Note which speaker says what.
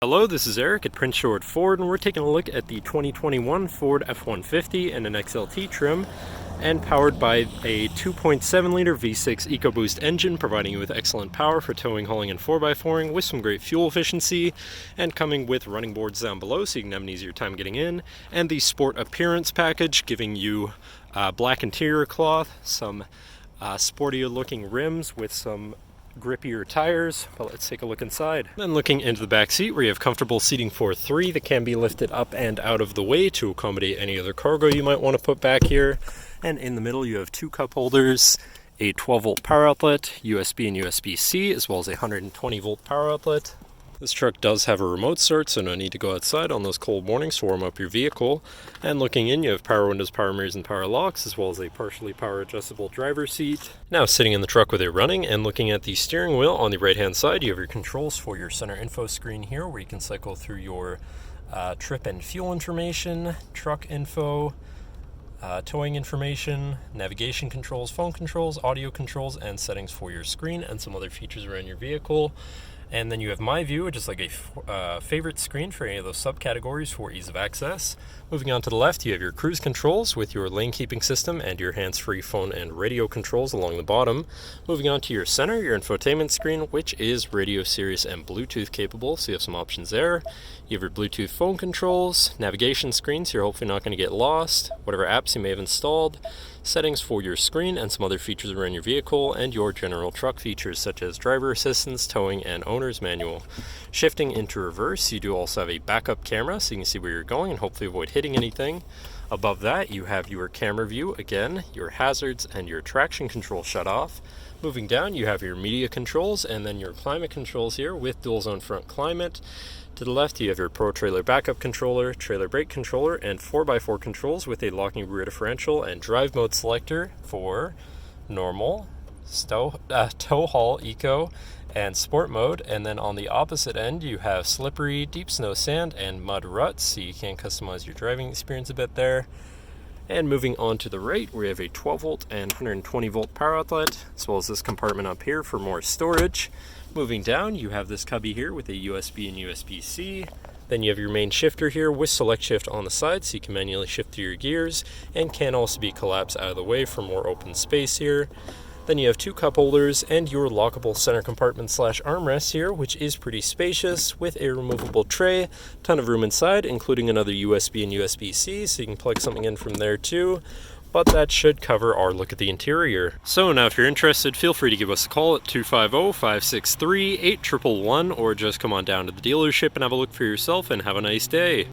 Speaker 1: Hello, this is Eric at Prince George Ford, and we're taking a look at the 2021 Ford F-150 in an XLT trim, and powered by a 2.7-liter V6 EcoBoost engine, providing you with excellent power for towing, hauling, and 4x4ing with some great fuel efficiency, and coming with running boards down below so you can have an easier time getting in, and the Sport Appearance Package, giving you black interior cloth, some sportier looking rims with some grippier tires. But let's take a look inside. Then looking into the back seat, where you have comfortable seating for three that can be lifted up and out of the way to accommodate any other cargo you might want to put back here. And in the middle you have two cup holders, a 12-volt power outlet, USB and USB-C, as well as a 120-volt power outlet. This truck does have a remote start, so no need to go outside on those cold mornings to warm up your vehicle. And looking in, you have power windows, power mirrors, and power locks, as well as a partially power adjustable driver's seat. Now sitting in the truck with it running, and looking at the steering wheel on the right hand side, you have your controls for your center info screen here, where you can cycle through your trip and fuel information, truck info, towing information, navigation controls, phone controls, audio controls, and settings for your screen, and some other features around your vehicle. And then you have My View, which is like a favorite screen for any of those subcategories for ease of access. Moving on to the left, you have your cruise controls with your lane keeping system and your hands-free phone and radio controls along the bottom. Moving on to your center, your infotainment screen, which is radio, Sirius, and Bluetooth capable, so you have some options there. You have your Bluetooth phone controls, navigation screen, so you're hopefully not going to get lost, whatever apps you may have installed, settings for your screen, and some other features around your vehicle, and your general truck features such as driver assistance, towing, and owner's manual. Shifting into reverse, you do also have a backup camera so you can see where you're going and hopefully avoid hitting anything. Above that, you have your camera view, again, your hazards, and your traction control shut off. Moving down, you have your media controls and then your climate controls here with dual zone front climate. To the left, you have your Pro Trailer backup controller, trailer brake controller, and 4x4 controls with a locking rear differential and drive mode selector for normal, tow haul, eco, and sport mode. And then on the opposite end, you have slippery, deep snow, sand, and mud ruts, so you can customize your driving experience a bit there. And moving on to the right, we have a 12-volt and 120-volt power outlet, as well as this compartment up here for more storage. Moving down, you have this cubby here with a USB and USB-C. Then you have your main shifter here with select shift on the side, so you can manually shift through your gears, and can also be collapsed out of the way for more open space here. Then you have two cup holders and your lockable center compartment / armrest here, which is pretty spacious with a removable tray, ton of room inside, including another USB and USB-C, so you can plug something in from there too. But that should cover our look at the interior. So now if you're interested, feel free to give us a call at 250-563-8111, or just come on down to the dealership and have a look for yourself, and have a nice day.